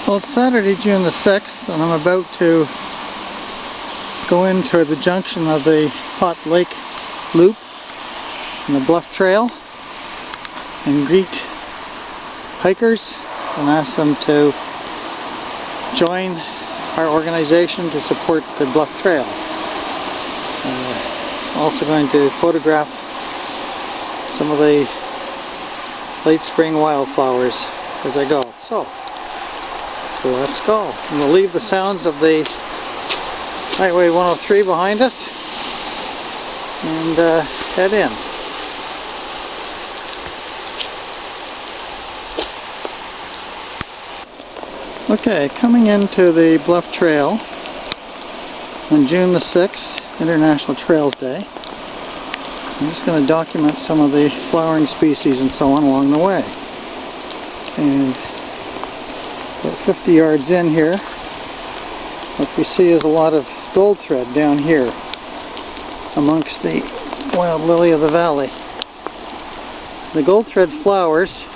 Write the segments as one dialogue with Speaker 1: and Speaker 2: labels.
Speaker 1: Well, it's Saturday, June the 6th, and I'm about to go into the junction of the Hot Lake Loop and the Bluff Trail and greet hikers and ask them to join our organization to support the Bluff Trail. I'm also going to photograph some of the late spring wildflowers as I go. So let's go. And we'll leave the sounds of the Highway 103 behind us and head in. Okay, coming into the Bluff Trail on June the 6th, International Trails Day. I'm just going to document some of the flowering species and so on along the way. And about 50 yards in here, what we see is a lot of gold thread down here amongst the wild lily of the valley. The gold thread flowers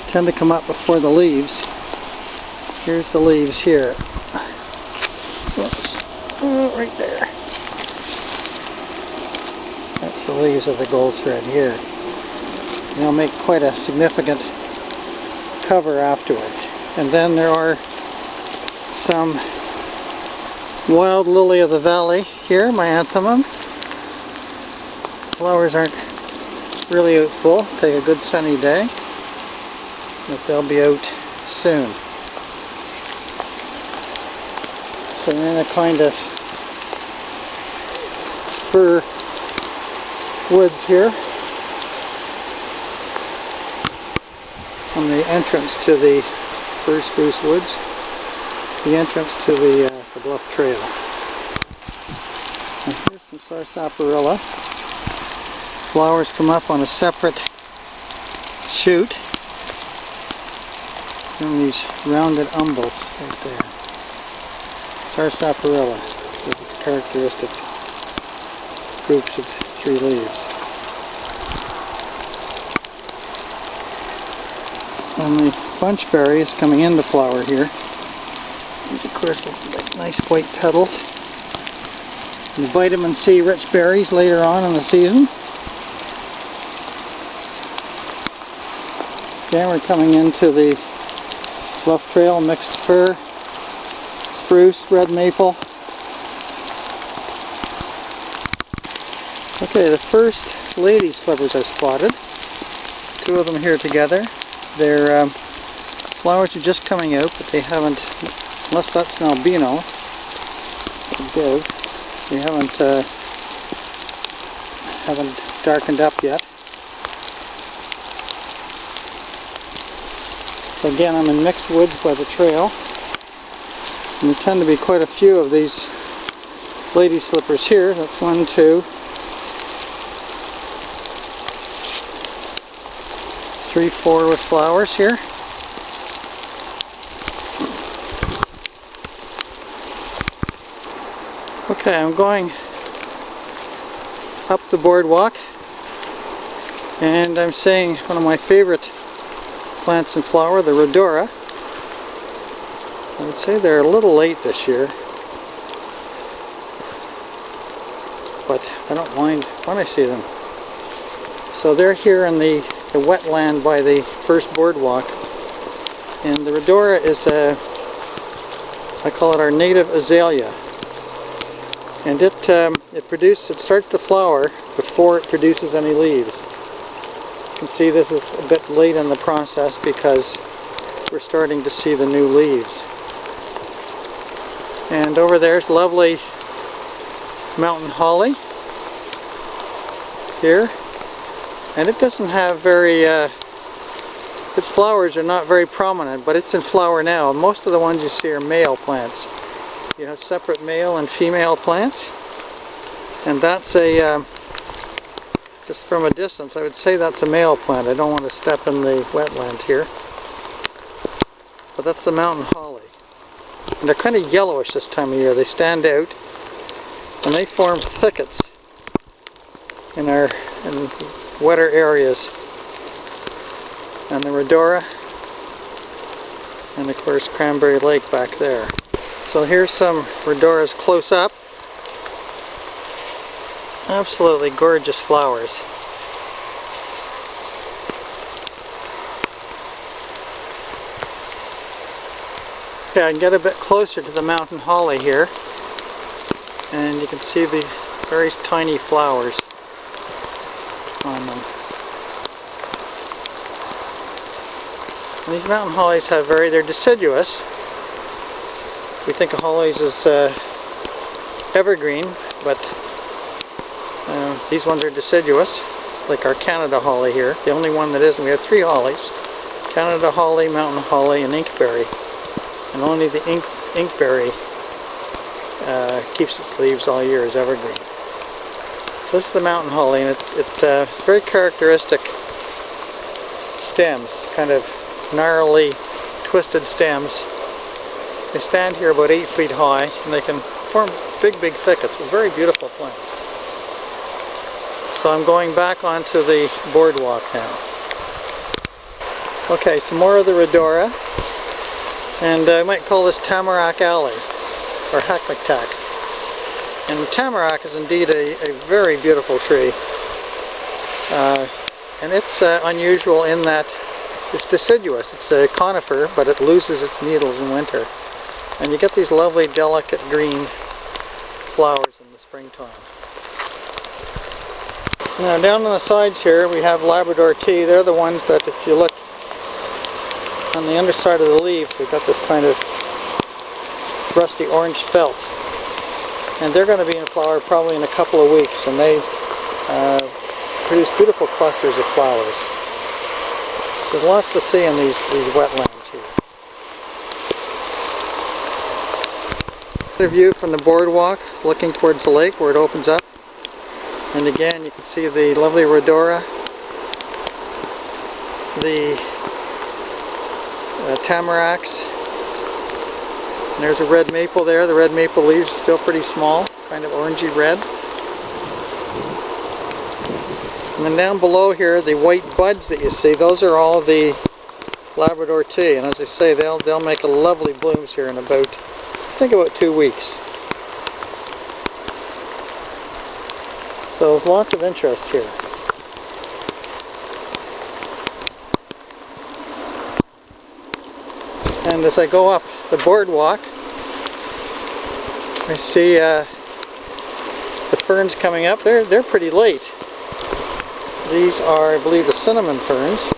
Speaker 1: tend to come up before the leaves. Here's the leaves here. Whoops. Oh, right there. That's the leaves of the gold thread here. And they'll make quite a significant cover afterwards. And then there are some wild lily of the valley here, Myanthemum. Flowers aren't really out full. Take a good sunny day, but they'll be out soon. So we're in a kind of fir woods here on the entrance to the fir spruce woods, the entrance to the Bluff Trail. And here's some sarsaparilla. Flowers come up on a separate shoot from these rounded umbels right there. Sarsaparilla with its characteristic groups of 3 leaves. And the bunchberry is coming into flower here. These, of course, with nice white petals. And the vitamin C rich berries later on in the season. Again, we're coming into the Bluff Trail, mixed fir, spruce, red maple. Okay, the first lady slippers I've spotted. 2 of them here together. Their flowers are just coming out, but they haven't, unless that's an albino, they haven't darkened up yet. So again, I'm in mixed woods by the trail, and there tend to be quite a few of these lady slippers here. That's 1, 2, 3, 4 with flowers here. Okay, I'm going up the boardwalk, and I'm seeing one of my favorite plants in flower, the Rhodora. I would say they're a little late this year, but I don't mind when I see them. So they're here in the wetland by the first boardwalk, and the Rhodora is I call it our native azalea, and it starts to flower before it produces any leaves. You can see this is a bit late in the process because we're starting to see the new leaves. And over there's lovely mountain holly here. And it doesn't have very, its flowers are not very prominent, but it's in flower now. Most of the ones you see are male plants. You have separate male and female plants. And that's just from a distance, I would say that's a male plant. I don't want to step in the wetland here. But that's the mountain holly. And they're kind of yellowish this time of year. They stand out, and they form thickets in wetter areas. And the Rhodora and of course Cranberry Lake back there. So here's some rhodoras close up. Absolutely gorgeous flowers. Okay, I can get a bit closer to the mountain holly here, and you can see the very tiny flowers on them. And these mountain hollies have they're deciduous. We think of hollies as evergreen, but these ones are deciduous, like our Canada holly here. The only one that isn't. We have 3 hollies: Canada holly, mountain holly, and inkberry. And only the inkberry keeps its leaves all year as evergreen. So this is the mountain holly, and it's very characteristic stems, kind of gnarly, twisted stems. They stand here about 8 feet high, and they can form big thickets. A very beautiful plant. So I'm going back onto the boardwalk now. Okay, some more of the rhodora. And I might call this Tamarack Alley, or Hackmactack. And tamarack is indeed a very beautiful tree. And it's unusual in that it's deciduous. It's a conifer, but it loses its needles in winter. And you get these lovely, delicate green flowers in the springtime. Now down on the sides here we have Labrador tea. They're the ones that, if you look on the underside of the leaves, they've got this kind of rusty orange felt. And they're going to be in flower probably in a couple of weeks, and they produce beautiful clusters of flowers. So there's lots to see in these wetlands here. A view from the boardwalk looking towards the lake where it opens up. And again, you can see the lovely rhodora, the tamaracks, and there's a red maple there. The red maple leaves are still pretty small, kind of orangey red. And then down below here, the white buds that you see, those are all the Labrador tea. And as I say, they'll make a lovely blooms here in about, I think about 2 weeks. So lots of interest here. And as I go up the boardwalk, I see the ferns coming up. They're pretty late. These are, I believe, the cinnamon ferns.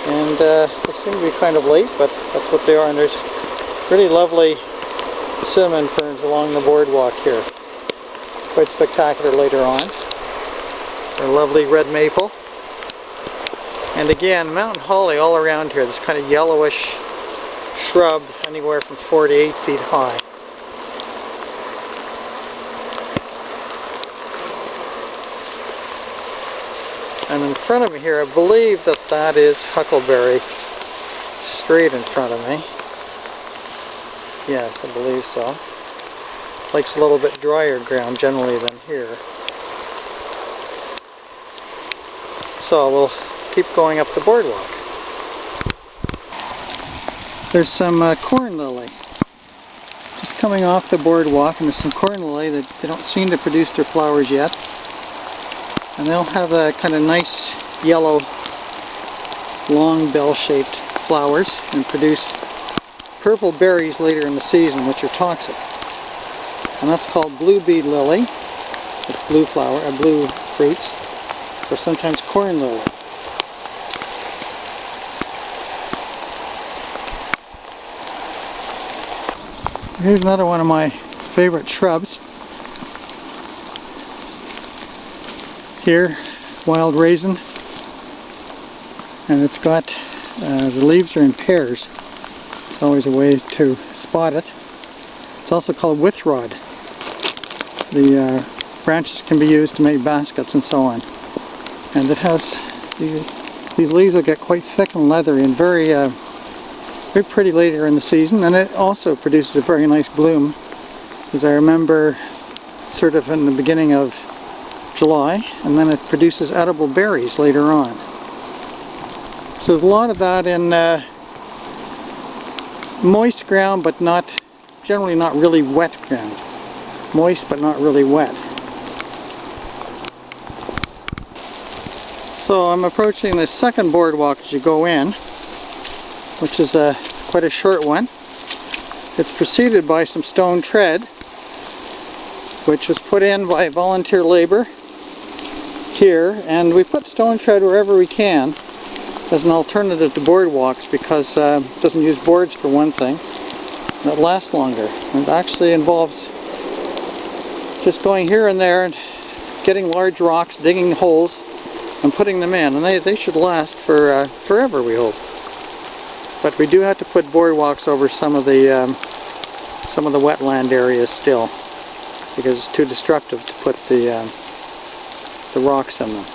Speaker 1: And they seem to be kind of late, but that's what they are. And there's really lovely cinnamon ferns along the boardwalk here. Quite spectacular later on. They're lovely red maple. And again, mountain holly all around here, this kind of yellowish shrub, anywhere from 4 to 8 feet high. And in front of me here, I believe that is huckleberry, straight in front of me. Yes, I believe so. Likes a little bit drier ground generally than here. So we'll keep going up the boardwalk. There's some corn lily just coming off the boardwalk, and there's some corn lily that they don't seem to produce their flowers yet. And they'll have a kind of nice yellow, long bell-shaped flowers and produce purple berries later in the season, which are toxic. And that's called blue bead lily, with blue blue fruits, or sometimes corn lily. Here's another one of my favorite shrubs. Here, wild raisin, and it's got the leaves are in pairs. It's always a way to spot it. It's also called withrod. The branches can be used to make baskets and so on. And it has these leaves will get quite thick and leathery and very very pretty later in the season, and it also produces a very nice bloom, as I remember, sort of in the beginning of July, and then it produces edible berries later on. So there's a lot of that in moist ground, but not, generally not really wet ground. Moist, but not really wet. So I'm approaching the second boardwalk as you go in, which is quite a short one. It's preceded by some stone tread, which was put in by volunteer labor here, and we put stone tread wherever we can as an alternative to boardwalks because it doesn't use boards for one thing, and it lasts longer. And it actually involves just going here and there and getting large rocks, digging holes, and putting them in, and they should last for forever, we hope. But we do have to put boardwalks over some of the wetland areas still, because it's too destructive to put the rocks in them.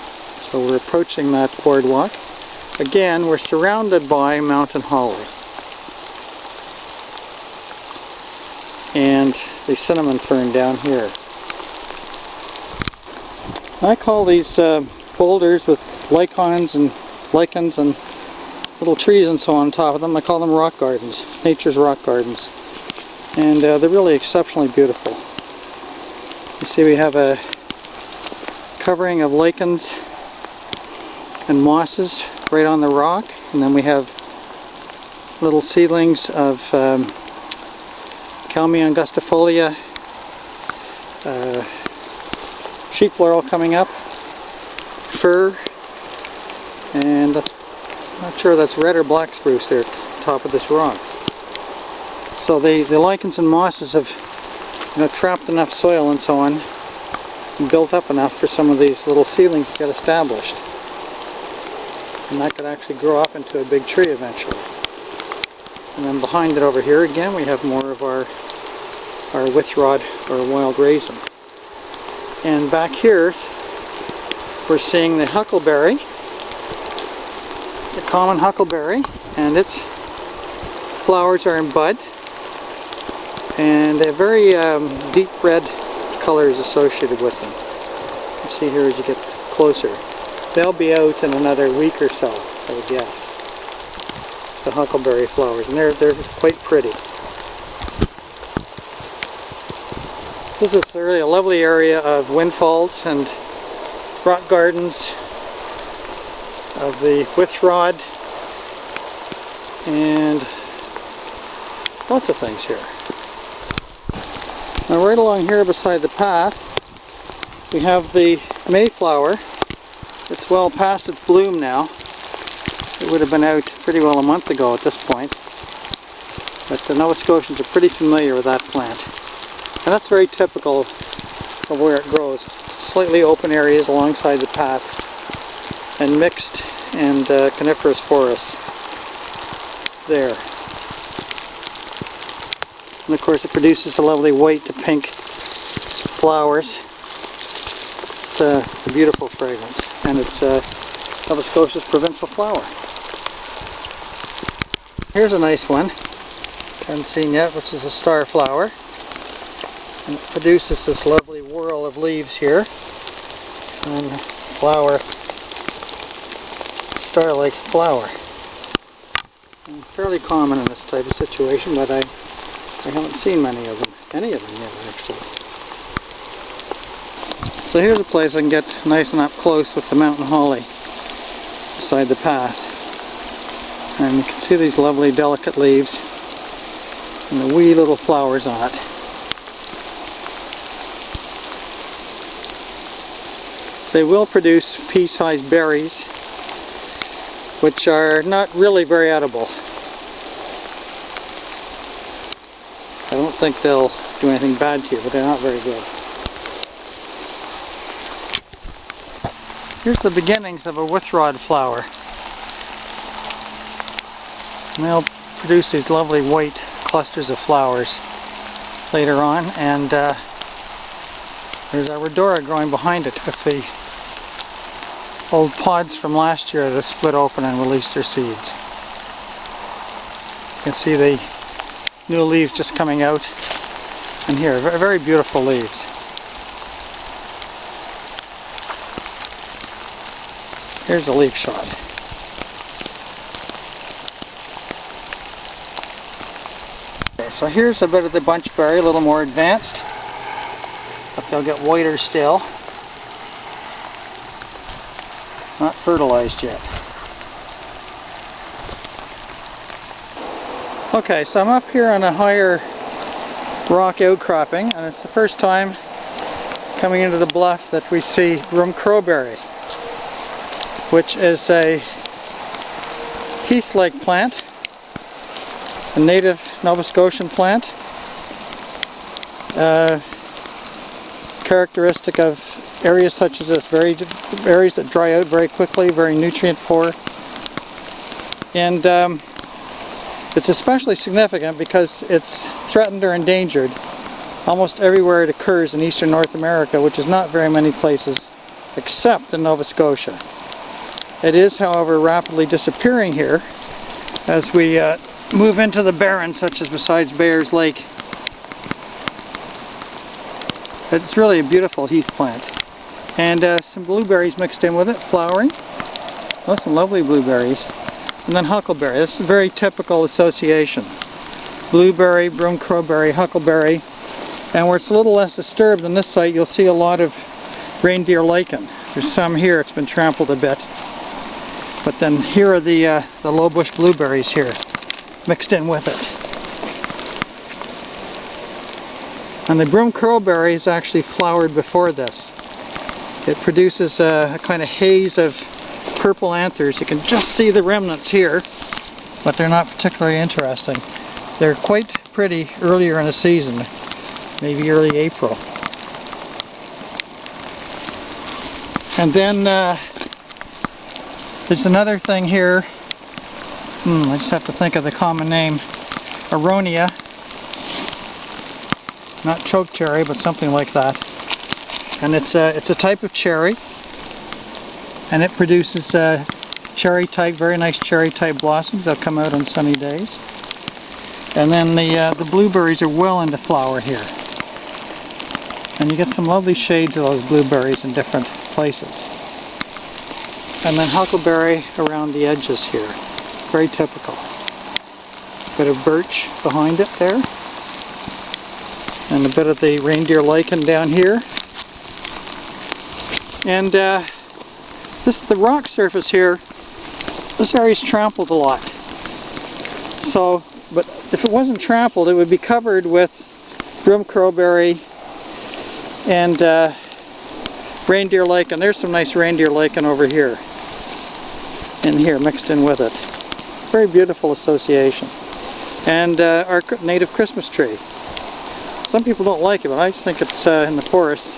Speaker 1: So we're approaching that boardwalk. Again, we're surrounded by mountain holly and the cinnamon fern down here. I call these boulders with lichens and little trees and so on top of them, I call them rock gardens, nature's rock gardens. And they're really exceptionally beautiful. You see we have a covering of lichens and mosses right on the rock, and then we have little seedlings of Kalmia angustifolia, sheep laurel coming up, fir, and that's, I'm not sure that's red or black spruce there at the top of this rock. So the lichens and mosses have, trapped enough soil and so on, and built up enough for some of these little seedlings to get established. And that could actually grow up into a big tree eventually. And then behind it over here again we have more of our withrod or wild raisin. And back here we're seeing the huckleberry, the common huckleberry, and its flowers are in bud, and they have very deep red colors associated with them. You can see here as you get closer. They'll be out in another week or so, I would guess. The huckleberry flowers, and they're quite pretty. This is really a lovely area of windfalls and rock gardens, of the withrod, and lots of things here. Now right along here beside the path we have the mayflower. It's well past its bloom now. It would have been out pretty well a month ago at this point. But the Nova Scotians are pretty familiar with that plant. And that's very typical of where it grows. Slightly open areas alongside the paths and mixed and coniferous forests there. And of course it produces the lovely white to pink flowers. The beautiful fragrance. And it's Nova Scotia's provincial flower. Here's a nice one, haven't seen yet, which is a star flower. And it produces this lovely whorl of leaves here. And flower, star-like flower. And fairly common in this type of situation, but I haven't seen many of them, any of them yet actually. So here's a place I can get nice and up close with the mountain holly beside the path. And you can see these lovely delicate leaves and the wee little flowers on it. They will produce pea-sized berries, which are not really very edible. I don't think they'll do anything bad to you, but they're not very good. Here's the beginnings of a withrod flower. And they'll produce these lovely white clusters of flowers later on, and there's our rhodora growing behind it with the old pods from last year that split open and released their seeds. You can see the new leaves just coming out, and here, very beautiful leaves. Here's a leaf shot. Okay, so here's a bit of the bunchberry, a little more advanced, but they'll get whiter still. Not fertilized yet. Okay, so I'm up here on a higher rock outcropping, and it's the first time coming into the bluff that we see broom crowberry, which is a heath-like plant, a native Nova Scotian plant, characteristic of areas such as this, areas that dry out very quickly, very nutrient poor. And it's especially significant because it's threatened or endangered almost everywhere it occurs in eastern North America, which is not very many places except in Nova Scotia. It is, however, rapidly disappearing here as we move into the barrens, such as besides Bayers Lake. It's really a beautiful heath plant. And some blueberries mixed in with it, flowering. Oh, some lovely blueberries. And then huckleberry. This is a very typical association. Blueberry, broom crowberry, huckleberry. And where it's a little less disturbed than this site, you'll see a lot of reindeer lichen. There's some here, it's been trampled a bit. But then here are the low bush blueberries here, mixed in with it. And the broom crowberry is actually flowered before this. It produces a kind of haze of purple anthers. You can just see the remnants here, but they're not particularly interesting. They're quite pretty earlier in the season, maybe early April. And then there's another thing here. I just have to think of the common name. Aronia. Not chokecherry, but something like that. And it's a type of cherry, and it produces cherry type, very nice cherry type blossoms that come out on sunny days. And then the blueberries are well into flower here, and you get some lovely shades of those blueberries in different places. And then huckleberry around the edges here, very typical. Bit of birch behind it there, and a bit of the reindeer lichen down here. And the rock surface here, this area's trampled a lot. So, but if it wasn't trampled, it would be covered with broom crowberry and reindeer lichen. There's some nice reindeer lichen over here, in here, mixed in with it. Very beautiful association. And our native Christmas tree. Some people don't like it, but I just think it's in the forest.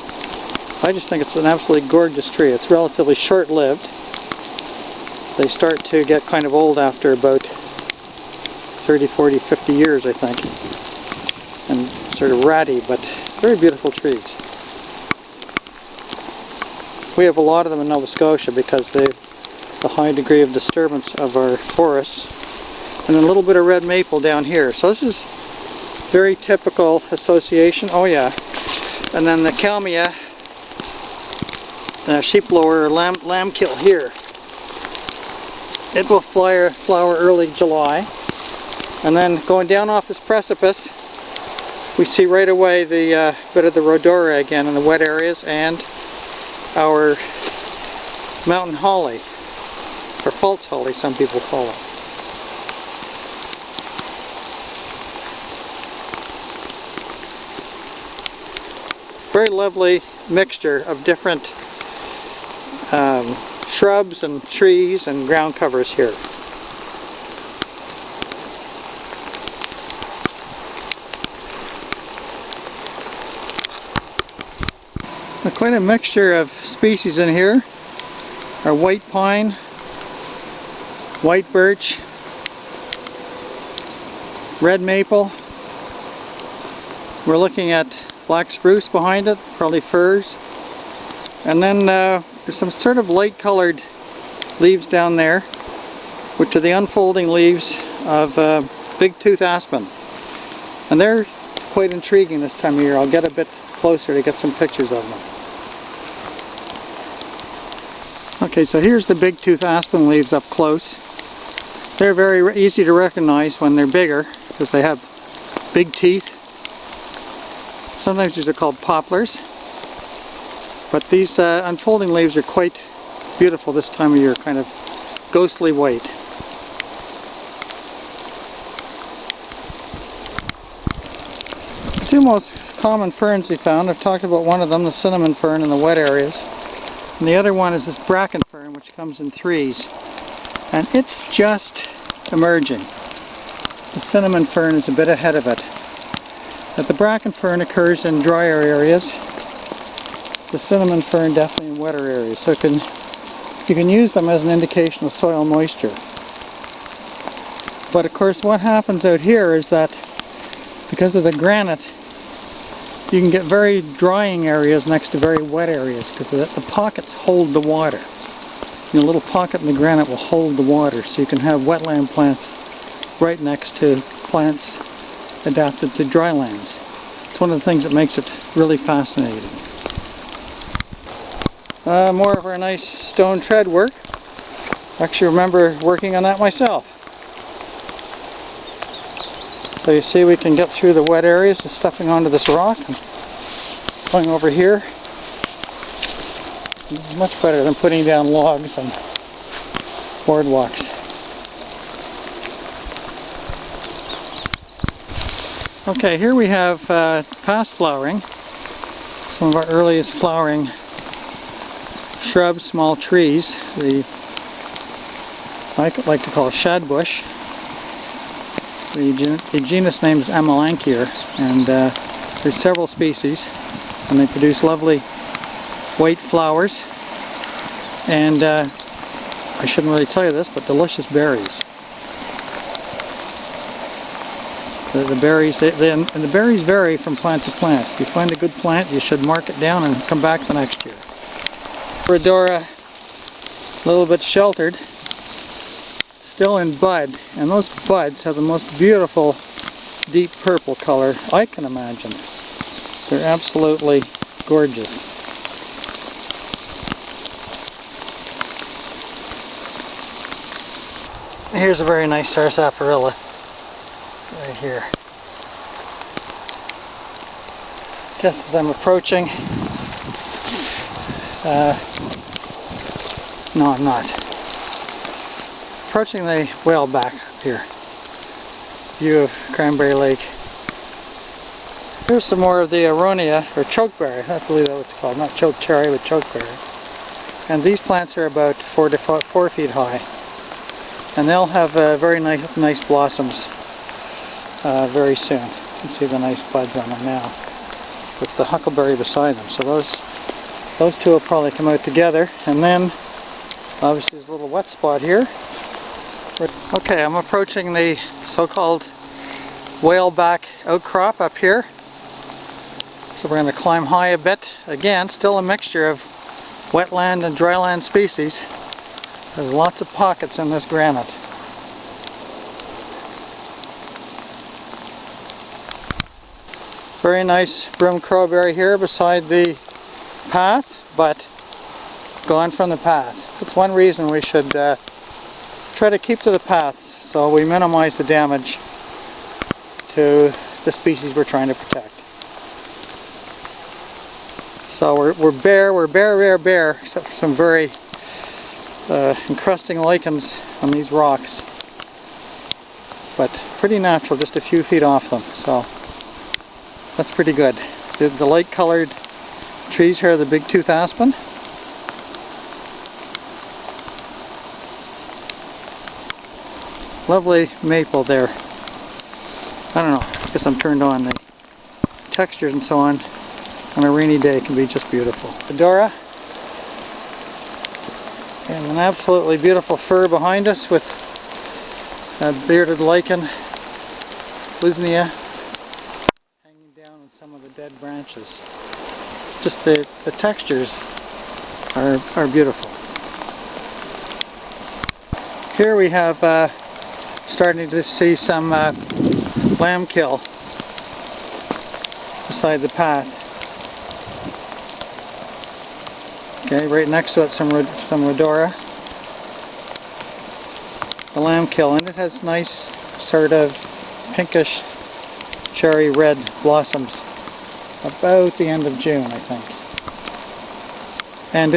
Speaker 1: I just think it's an absolutely gorgeous tree. It's relatively short-lived. They start to get kind of old after about 30, 40, 50 years, I think. And sort of ratty, but very beautiful trees. We have a lot of them in Nova Scotia because of the high degree of disturbance of our forests. And a little bit of red maple down here. So this is very typical association. Oh yeah. And then the Kalmia sheep blower or lambkill here. It will flower early July. And then going down off this precipice, we see right away the bit of the rhodora again in the wet areas, and our mountain holly, or false holly some people call it. Very lovely mixture of different shrubs and trees and ground covers here. Quite a mixture of species in here. Our white pine, white birch, red maple. We're looking at black spruce behind it, probably firs. And then there's some sort of light colored leaves down there, which are the unfolding leaves of big tooth aspen. And they're quite intriguing this time of year. I'll get a bit closer to get some pictures of them. Okay, so here's the big tooth aspen leaves up close. They're very easy to recognize when they're bigger because they have big teeth. Sometimes these are called poplars. But these unfolding leaves are quite beautiful this time of year, kind of ghostly white. The two most common ferns we found, I've talked about one of them, the cinnamon fern in the wet areas. And the other one is this bracken fern, which comes in threes. And it's just emerging. The cinnamon fern is a bit ahead of it. But the bracken fern occurs in drier areas. The cinnamon fern definitely in wetter areas. So you can use them as an indication of soil moisture. But of course what happens out here is that because of the granite, you can get very drying areas next to very wet areas because the pockets hold the water. And a little pocket in the granite will hold the water, so you can have wetland plants right next to plants adapted to dry lands. It's one of the things that makes it really fascinating. More of our nice stone tread work. Actually remember working on that myself. So you see we can get through the wet areas just stepping onto this rock and going over here. This is much better than putting down logs and boardwalks. Okay, here we have past flowering. Some of our earliest flowering shrubs, small trees. I like to call shadbush. The genus name is Amelanchier, and there's several species, and they produce lovely white flowers, and I shouldn't really tell you this, but delicious berries. The berries, and the berries vary from plant to plant. If you find a good plant, you should mark it down and come back the next year. Rhodora, a little bit sheltered, still in bud, and those buds have the most beautiful deep purple color I can imagine. They're absolutely gorgeous. Here's a very nice sarsaparilla right here. Just as I'm approaching, no, I'm not. Approaching the whaleback here. View of Cranberry Lake. Here's some more of the aronia, or chokeberry. I believe that's what it's called. Not chokecherry, but chokeberry. And these plants are about 4 feet high. And they'll have very nice blossoms very soon. You can see the nice buds on them now, with the huckleberry beside them. So those two will probably come out together. And then, obviously, there's a little wet spot here. Okay, I'm approaching the so-called whaleback outcrop up here. So we're going to climb high a bit. Again, still a mixture of wetland and dryland species. There's lots of pockets in this granite. Very nice broom crowberry here beside the path, but gone from the path. That's one reason we should try to keep to the paths so we minimize the damage to the species we're trying to protect. So we're bare, except for some very encrusting lichens on these rocks. But pretty natural, just a few feet off them, so that's pretty good. The light colored trees here are the big tooth aspen. Lovely maple there. I don't know, I guess I'm turned on. The textures and so on a rainy day can be just beautiful. Rhodora. And an absolutely beautiful fir behind us with a bearded lichen, Wisnia, hanging down on some of the dead branches. Just the textures are beautiful. Here we have starting to see some lambkill beside the path. Okay, right next to it some Rhodora. The lambkill, and it has nice sort of pinkish cherry red blossoms about the end of June, I think. And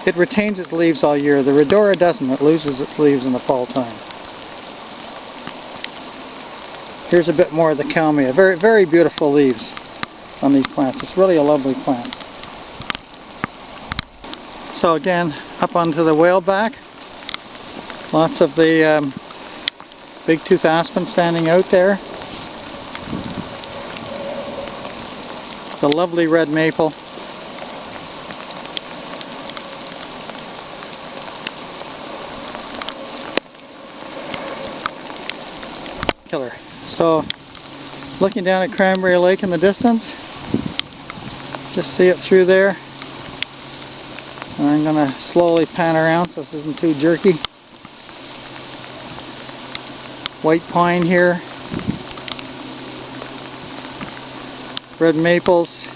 Speaker 1: it retains its leaves all year. The Rhodora doesn't. It loses its leaves in the fall time. Here's a bit more of the Kalmia. Very, very beautiful leaves on these plants. It's really a lovely plant. So again, up onto the whaleback. Lots of the big tooth aspen standing out there. The lovely red maple. Killer. So, looking down at Cranberry Lake in the distance, just see it through there. And I'm going to slowly pan around so this isn't too jerky. White pine here. Red maples.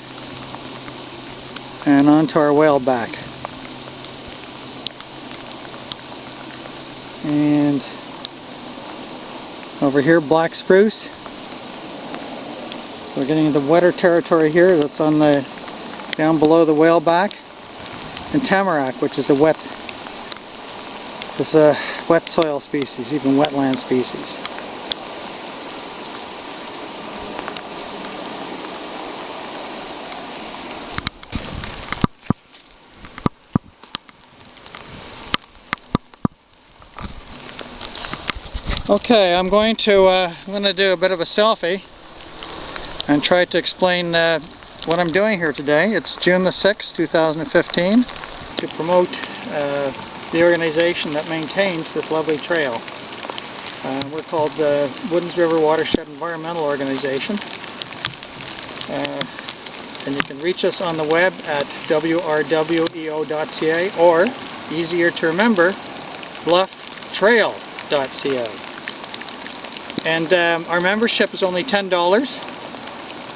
Speaker 1: And onto our whaleback. And over here, black spruce. We're getting into wetter territory here. That's on the down below the whaleback. And tamarack, which is a wet soil species, even wetland species. Okay, I'm going to do a bit of a selfie and try to explain what I'm doing here today. It's June the 6th, 2015, to promote the organization that maintains this lovely trail. We're called the Woodlands River Watershed Environmental Organization. And you can reach us on the web at wrweo.ca, or, easier to remember, blufftrail.ca. And our membership is only $10.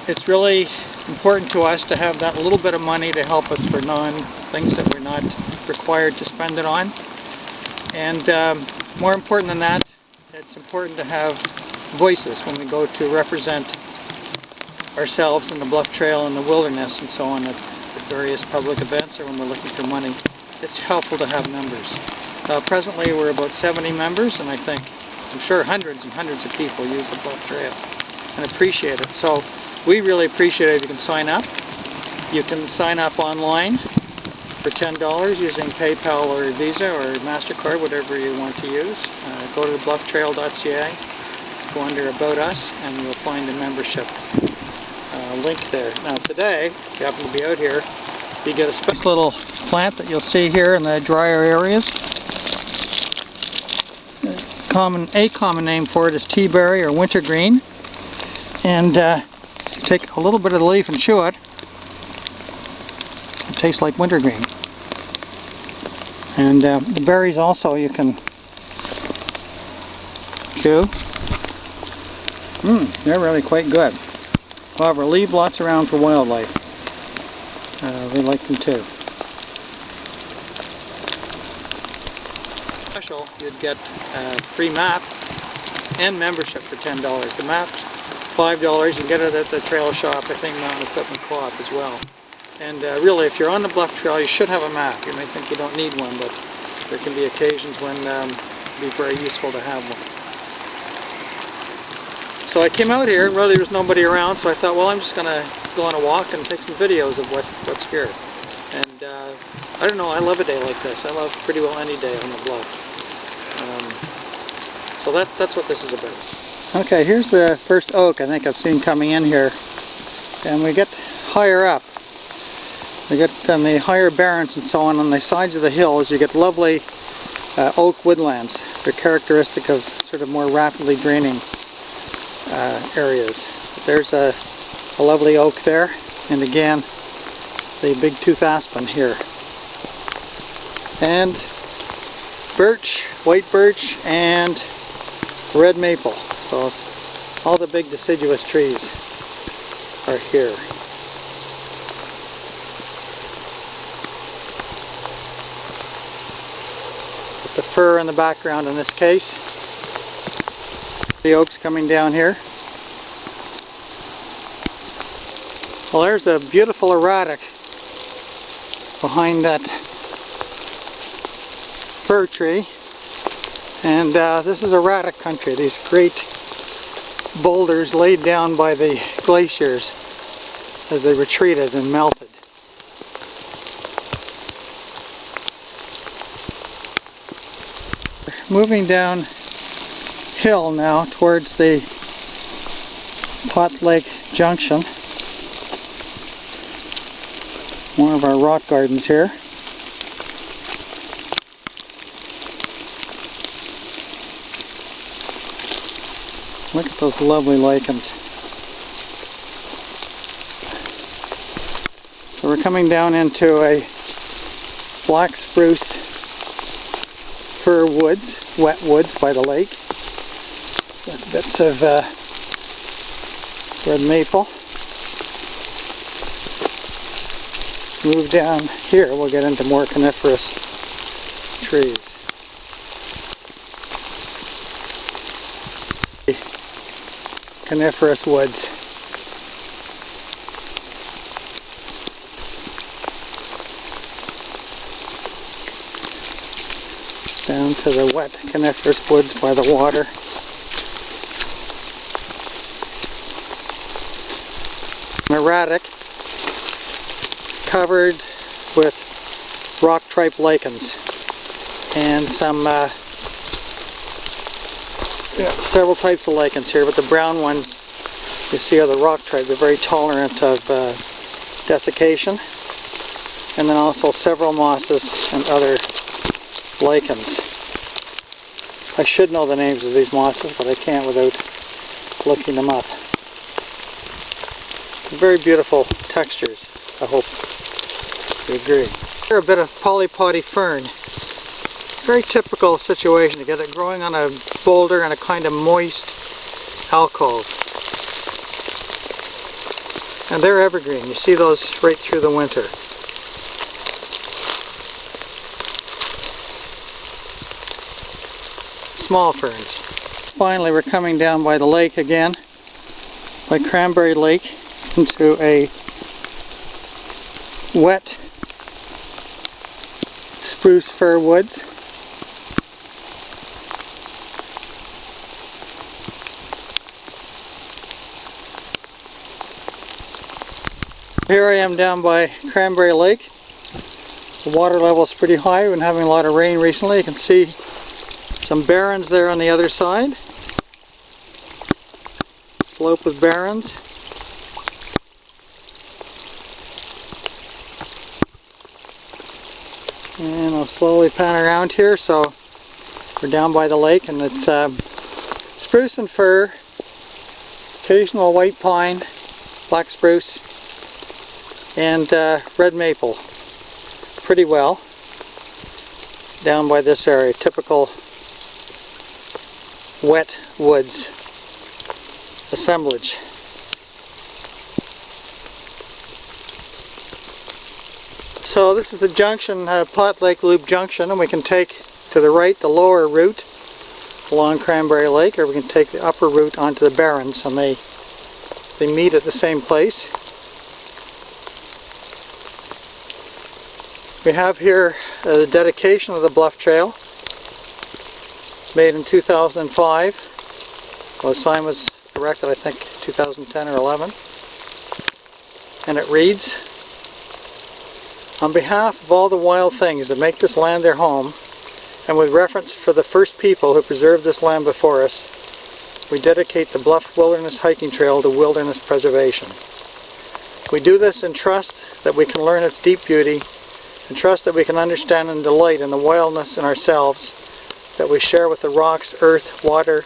Speaker 1: It's really important to us to have that little bit of money to help us for things that we're not required to spend it on. And more important than that, it's important to have voices when we go to represent ourselves in the Bluff Trail and the wilderness and so on at various public events, or when we're looking for money. It's helpful to have members. Presently we're about 70 members, and I'm sure hundreds and hundreds of people use the Bluff Trail and appreciate it. So we really appreciate it if you can sign up. You can sign up online for $10 using PayPal or Visa or MasterCard, whatever you want to use. Go to blufftrail.ca, go under About Us, and you'll find a membership link there. Now today, if you happen to be out here, you get a special little plant that you'll see here in the drier areas. A common name for it is teaberry or wintergreen. And take a little bit of the leaf and chew it. It tastes like wintergreen. And the berries also you can chew. They're really quite good. However, leave lots around for wildlife. They like them too. Special, you'd get a free map and membership for $10. The map's $5. You can get it at the trail shop, I think Mountain Equipment Co-op as well. And really, if you're on the Bluff Trail, you should have a map. You may think you don't need one, but there can be occasions when it'd be very useful to have one. So I came out here, and really there was nobody around, so I thought, well, I'm just going to go on a walk and take some videos of what's here. And I don't know, I love a day like this. I love pretty well any day on the bluff. So that's what this is about. Okay, here's the first oak I think I've seen coming in here. And we get higher up. We get on the higher barrens and so on the sides of the hills, you get lovely oak woodlands. They're characteristic of sort of more rapidly draining areas. But there's a lovely oak there, and again the big tooth aspen here. And birch, white birch, and red maple. So all the big deciduous trees are here. With the fir in the background in this case. The oaks coming down here. Well, there's a beautiful erratic behind that fir tree, and this is erratic country. These great boulders laid down by the glaciers as they retreated and melted. Moving downhill now towards the Pot Lake Junction. One of our rock gardens here. Look at those lovely lichens. So we're coming down into a black spruce fir woods, wet woods by the lake, with bits of red maple. Move down here, we'll get into more coniferous trees. Coniferous woods. Down to the wet coniferous woods by the water. Erratic, covered with rock tripe lichens, and some several types of lichens here, but the brown ones you see are the rock tripe. They're very tolerant of desiccation, and then also several mosses and other lichens. I should know the names of these mosses, but I can't without looking them up. Very beautiful textures, I hope you agree. Here a bit of polypody fern. Very typical situation to get it growing on a boulder in a kind of moist alcove. And they're evergreen. You see those right through the winter. Small ferns. Finally, we're coming down by the lake again, by Cranberry Lake, into a wet spruce fir woods. Here I am down by Cranberry Lake. The water level is pretty high. We've been having a lot of rain recently. You can see some barrens there on the other side. Slope with barrens. And I'll slowly pan around here. So we're down by the lake, and it's spruce and fir, occasional white pine, black spruce, and red maple. Pretty well down by this area. Typical wet woods assemblage. So this is the junction, Pot Lake Loop Junction, and we can take to the right the lower route along Cranberry Lake, or we can take the upper route onto the barrens, and they meet at the same place. We have here the dedication of the Bluff Trail, made in 2005. Well, the sign was erected, I think, 2010 or 11. And it reads, "On behalf of all the wild things that make this land their home, and with reference for the first people who preserved this land before us, we dedicate the Bluff Wilderness Hiking Trail to wilderness preservation. We do this in trust that we can learn its deep beauty, and trust that we can understand and delight in the wildness in ourselves that we share with the rocks, earth, water,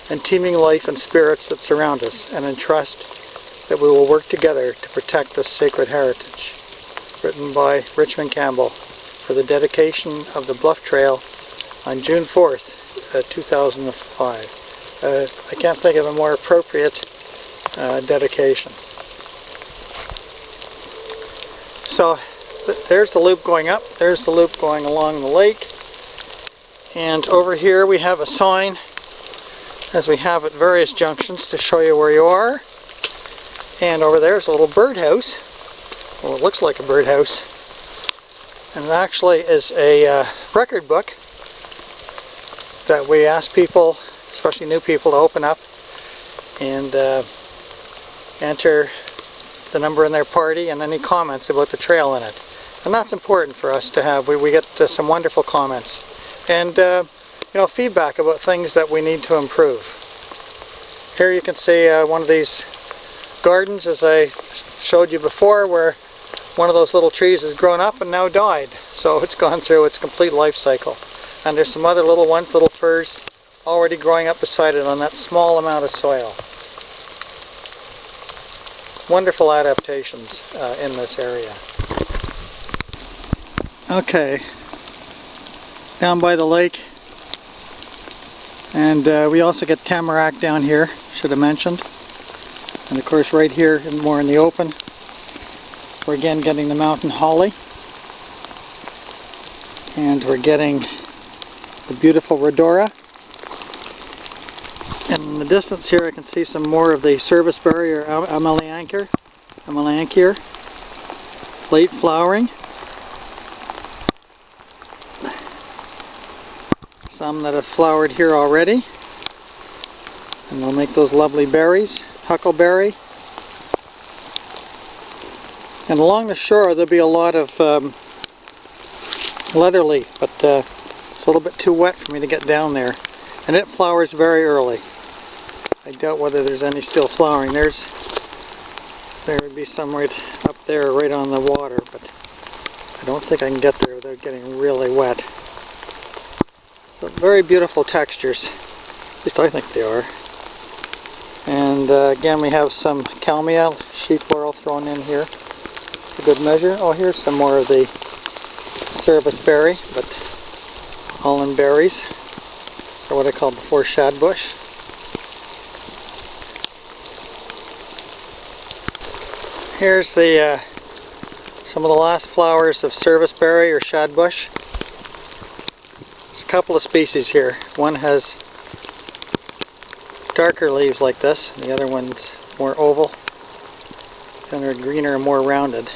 Speaker 1: and teeming life and spirits that surround us, and in trust that we will work together to protect this sacred heritage." Written by Richmond Campbell for the dedication of the Bluff Trail on June 4th, 2005. I can't think of a more appropriate dedication. So there's the loop going up, there's the loop going along the lake, and over here we have a sign, as we have at various junctions, to show you where you are. And over there is a little birdhouse. Well, it looks like a birdhouse. And it actually is a record book that we ask people, especially new people, to open up and enter the number in their party and any comments about the trail in it. And that's important for us to have. We get some wonderful comments and feedback about things that we need to improve. Here you can see one of these gardens, as I showed you before, where one of those little trees has grown up and now died. So it's gone through its complete life cycle. And there's some other little ones, little firs, already growing up beside it on that small amount of soil. Wonderful adaptations in this area. Okay, down by the lake, and we also get tamarack down here, should have mentioned. And of course right here, more in the open, we're again getting the mountain holly, and we're getting the beautiful rhodora. And in the distance here I can see some more of the serviceberry or amelanchier, late flowering. Some that have flowered here already, and they'll make those lovely berries. Huckleberry. And along the shore there'll be a lot of leatherleaf, but it's a little bit too wet for me to get down there. And it flowers very early. I doubt whether there's any still flowering. There would be some right up there, right on the water, but I don't think I can get there without getting really wet. But very beautiful textures, at least I think they are. And again, we have some kalmia, sheep laurel thrown in here for good measure. Oh, here's some more of the serviceberry, but all in berries, or what I called before shadbush. Here's the some of the last flowers of serviceberry or shadbush. There's a couple of species here. One has darker leaves like this, and the other one's more oval, and they're greener and more rounded.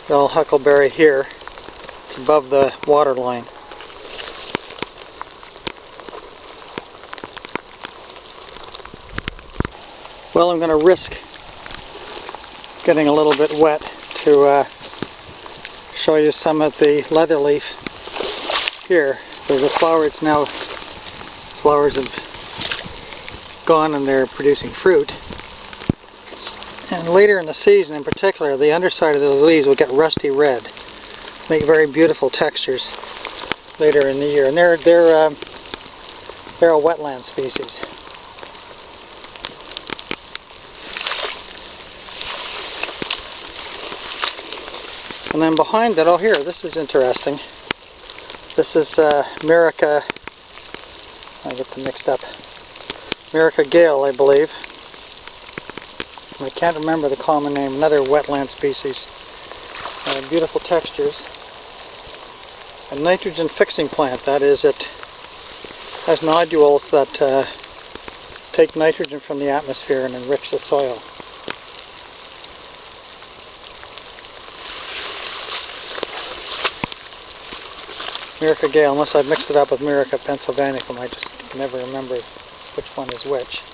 Speaker 1: The old huckleberry here, it's above the water line. Well, I'm going to risk getting a little bit wet to show you some of the leatherleaf here. There's a flower, it's now, flowers have gone and they're producing fruit. And later in the season in particular, the underside of the leaves will get rusty red. Make very beautiful textures later in the year. And they're a wetland species. And then behind that, oh here, this is interesting. This is Myrica, I get them mixed up, Myrica Gale, I believe. I can't remember the common name, another wetland species. Beautiful textures. A nitrogen fixing plant, that is, it has nodules that take nitrogen from the atmosphere and enrich the soil. Myrica Gale, unless I've mixed it up with Myrica pennsylvanicum, I just can never remember which one is which.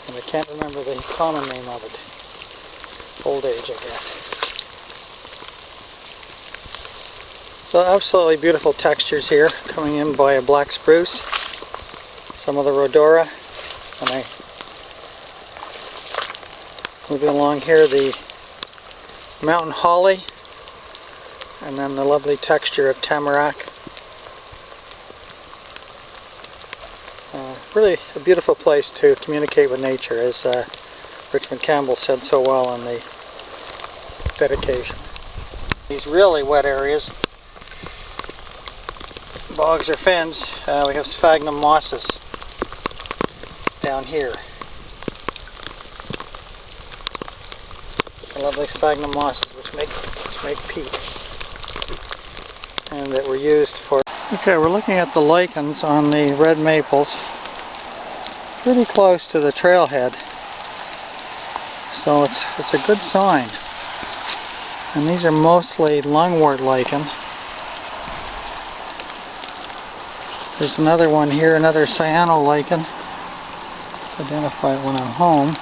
Speaker 1: And I can't remember the common name of it. Old age, I guess. So absolutely beautiful textures here, coming in by a black spruce, some of the rhodora, and I moving along here, the mountain holly, and then the lovely texture of tamarack. Really a beautiful place to communicate with nature, as Richmond Campbell said so well in the dedication. These really wet areas, bogs or fens, we have sphagnum mosses down here. The lovely sphagnum mosses which make peat. and that were used for... Okay, we're looking at the lichens on the red maples. Pretty close to the trailhead. So it's a good sign. And these are mostly lungwort lichen. There's another one here, another cyano lichen. Identify it when I'm home.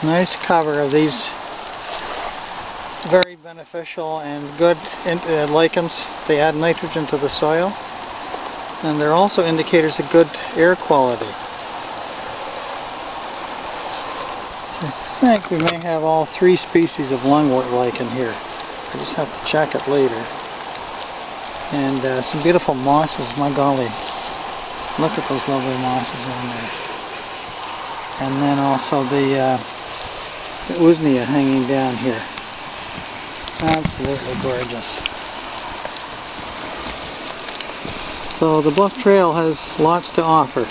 Speaker 1: Nice cover of these very beneficial and good lichens. They add nitrogen to the soil, and they're also indicators of good air quality. I think we may have all three species of lungwort lichen here. I just have to check it later. And some beautiful mosses, my golly. Look at those lovely mosses on there. And then also the usnea hanging down here. Absolutely gorgeous. So the Bluff Trail has lots to offer,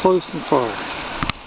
Speaker 1: close and far.